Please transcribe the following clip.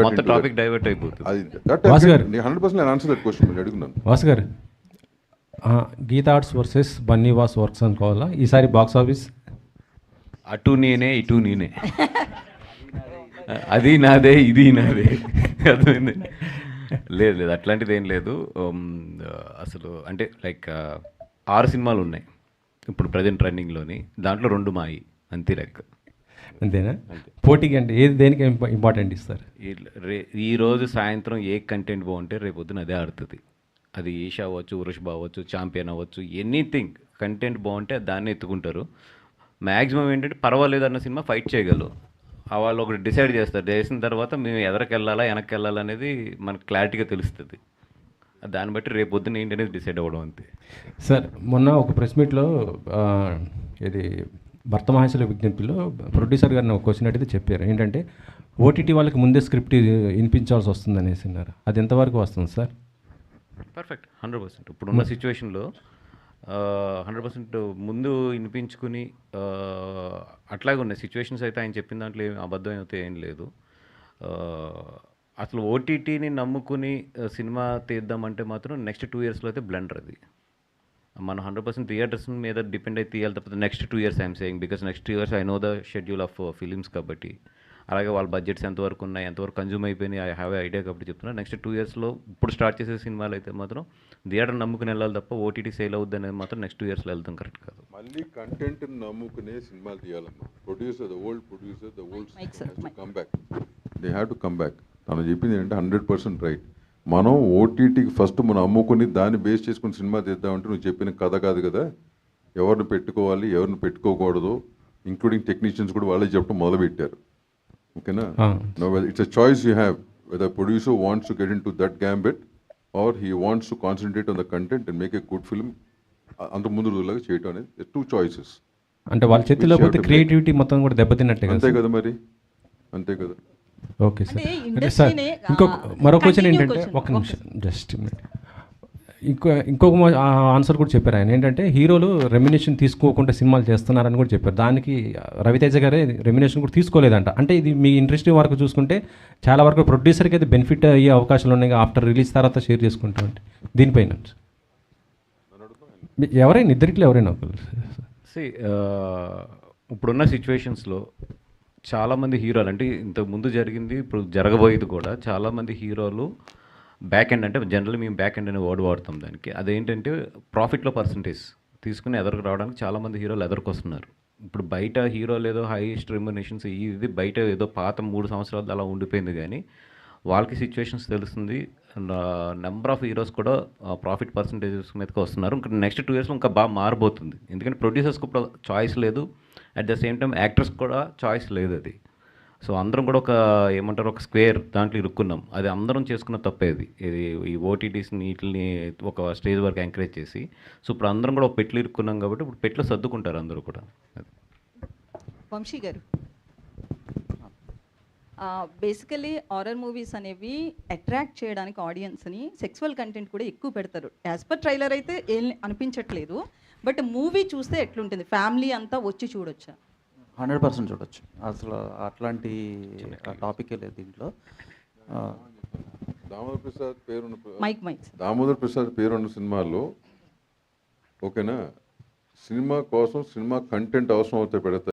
మొత్తం topic divert అయిపోతుంది. అది వాసు గారు 100% నేను ఆన్సర్ దట్ క్వశ్చన్ నేను అడుగుతున్నాను. Vasu garu, Geetha arts versus Bunny Vas works అనుకోవాలా ఈసారి బాక్స్ ఆఫీస్? అటు నేనే ఇటు నేనే, అది నాదే ఇది నాదే. అర్థమైంది? లేదు లేదు, అట్లాంటిది ఏం లేదు. అసలు అంటే లైక్ 6 సినిమాలు ఉన్నాయి ఇప్పుడు ప్రజెంట్ రన్నింగ్లోని, దాంట్లో 2 మాయి, అంతే లెక్క. అంతేనా? పోటీకి అంటే ఏది దేనికి ఇంపార్టెంట్ ఇస్తారు? ఈరోజు సాయంత్రం ఏ కంటెంట్ బాగుంటే రేపొద్దున అదే ఆడుతుంది. అది ఈషా అవ్వచ్చు, వృషభ అవ్వచ్చు, ఛాంపియన్ అవ్వచ్చు, ఎనీథింగ్ కంటెంట్ బాగుంటే దాన్ని ఎత్తుకుంటారు. మ్యాక్సిమం ఏంటంటే పర్వాలేదు అన్న సినిమా ఫైట్ చేయగలరు. వాళ్ళు ఒకటి డిసైడ్ చేస్తారు, చేసిన తర్వాత మేము ఎదరికి వెళ్ళాలా వెనక్కి వెళ్ళాలా అనేది మనకు క్లారిటీగా తెలుస్తుంది. దాన్ని బట్టి రేపు పొద్దున్న ఏంటి అనేది డిసైడ్ అవ్వడం అంతే. సార్, మొన్న ఒక ప్రెస్ మీట్లో ఇది భర్త మహేశ్వర విజ్ఞప్తిలో ప్రొడ్యూసర్ గారిని ఒక క్వశ్చన్ అడిగితే చెప్పారు ఏంటంటే ఓటీటీ వాళ్ళకి ముందే స్క్రిప్ట్ వినిపించాల్సి వస్తుంది అనేసి అన్నారు. అది ఎంతవరకు వస్తుంది సార్? పర్ఫెక్ట్, 100%. ఇప్పుడున్న సిచ్యువేషన్లో 100% ముందు వినిపించుకుని అట్లాగే ఉన్నాయి సిచ్యువేషన్స్. అయితే ఆయన చెప్పిన దాంట్లో ఏం అబద్ధం అయితే ఏం లేదు. అసలు ఓటీటీని నమ్ముకుని సినిమా తీద్దామంటే మాత్రం నెక్స్ట్ 2 ఇయర్స్లో అయితే బ్లెండర్ అది. మనం 100% థియేటర్స్ మీద డిపెండ్ అయితే తీయాలి తప్ప next 2 years I'm saying, because next 2 years I know the schedule of films కాబట్టి. అలాగే వాళ్ళ బడ్జెట్స్ ఎంతవరకు ఉన్నాయి, ఎంతవరకు కన్జ్యూమ్ అయిపోయినాయి, ఐ హ్యావ్ ఐడియా కాబట్టి చెప్తున్నా. నెక్స్ట్ 2 ఇయర్స్లో ఇప్పుడు స్టార్ట్ చేసే సినిమాలు అయితే మాత్రం థియేటర్ నమ్ముకుని వెళ్ళాలి తప్ప ఓటీటీ సేల్ అవుద్ది అనేది మాత్రం నెక్స్ట్ 2 ఇయర్స్లో వెళ్తాం కరెక్ట్ కాదు. మళ్ళీ కంటెంట్ నమ్ముకునే సినిమాలు తీయాలమ్మా. Producer the old come back, they have to come back. తను చెప్పింది ఏంటంటే 100% రైట్. మనం ఓటీటీకి ఫస్ట్ మనం అమ్ముకుని దాన్ని బేస్ చేసుకుని సినిమా తీద్దామంటే నువ్వు చెప్పిన కథ కాదు కదా. ఎవరిని పెట్టుకోవాలి, ఎవరిని పెట్టుకోకూడదు, ఇంక్లూడింగ్ టెక్నీషియన్స్ కూడా వాళ్ళే చెప్పడం మొదలుపెట్టారు. ఓకేనా? No, it's a choice you have whether producer wants to get into that gambit or he wants to concentrate on the content and make a good film. అంత ముందు రోజులాగా చేయటం అనేది 2 చాయిసెస్. అంటే వాళ్ళ చేతిలో పోతే క్రియేటివిటీ మొత్తం కూడా దెబ్బతిన్నట్టే అంతే కదా మరి, అంతే కదా. Okay sir. అంటే సార్ ఇంకొక మరో క్వశ్చన్ ఏంటంటే, ఒక నిమిషం జస్ట్ ఇంకొక ఆన్సర్ కూడా చెప్పారు ఆయన ఏంటంటే హీరోలు రెమ్యునేషన్ తీసుకోకుండా సినిమాలు చేస్తున్నారని కూడా చెప్పారు. దానికి రవితేజ గారే రెమ్యునేషన్ కూడా తీసుకోలేదంట. అంటే ఇది మీ ఇండస్ట్రీ వరకు చూసుకుంటే చాలా వరకు ప్రొడ్యూసర్కి అయితే బెనిఫిట్ అయ్యే అవకాశాలు ఉన్నాయి ఆఫ్టర్ రిలీజ్ తర్వాత షేర్ చేసుకుంటాం. అంటే దీనిపైన ఎవరైనా ఇద్దరిట్లో ఎవరైనా ఒకరు ఇప్పుడున్న సిచ్యువేషన్స్లో చాలామంది హీరోలు అంటే ఇంతకు ముందు జరిగింది, ఇప్పుడు జరగబోయేది కూడా, చాలామంది హీరోలు బ్యాక్ ఎండ్ అంటే జనరల్ మేము బ్యాక్ ఎండ్ అనే వర్డ్ వాడతాం దానికి. అదేంటంటే ప్రాఫిట్లో పర్సంటేజ్ తీసుకుని ఎదరికి రావడానికి చాలామంది హీరోలు ఎదరికొస్తున్నారు. ఇప్పుడు బయట హీరోలు ఏదో హైయెస్ట్ రెమ్యునేషన్స్ ఇది బయట ఏదో పాత 3 సంవత్సరాలు అలా ఉండిపోయింది, కానీ వాళ్ళకి సిచ్యువేషన్స్ తెలుస్తుంది. నెంబర్ ఆఫ్ హీరోస్ కూడా ప్రాఫిట్ పర్సంటేజెస్ మీదకి వస్తున్నారు. ఇంకా నెక్స్ట్ 2 ఇయర్స్లో ఇంకా బాగా మారబోతుంది. ఎందుకంటే ప్రొడ్యూసర్స్కి ఇప్పుడు చాయిస్ లేదు, at the same time actors కూడా చాయిస్ లేదు అది. సో అందరం కూడా ఒక స్క్వేర్ దాంట్లో ఇరుక్కున్నాం. అది అందరం చేసుకున్న తప్పేది. ఇది ఈ ఓటీటీస్ని వీటిని ఒక స్టేజ్ వరకు ఎంకరేజ్ చేసి, సో ఇప్పుడు అందరం కూడా ఒక పెట్లు ఇరుక్కున్నాం కాబట్టి ఇప్పుడు పెట్లు సర్దుకుంటారు అందరూ కూడా. వంశీ గారు, బేసికలీ హారర్ మూవీస్ అనేవి అట్రాక్ట్ చేయడానికి ఆడియన్స్ని సెక్సువల్ కంటెంట్ కూడా ఎక్కువ పెడతారు. యాజ్ పర్ ట్రైలర్ అయితే ఏం అనిపించట్లేదు, బట్ మూవీ చూస్తే ఎట్లుంటుంది? ఫ్యామిలీ అంతా వచ్చి చూడొచ్చా? 100% చూడొచ్చు. అసలు అట్లాంటి టాపికే లేదు దీంట్లో. దామోదర్ ప్రసాద్ పేరున్న సినిమాలో ఓకేనా, సినిమా కోసం సినిమా కంటెంట్ అవసరం అవుతాయి పెడతారు.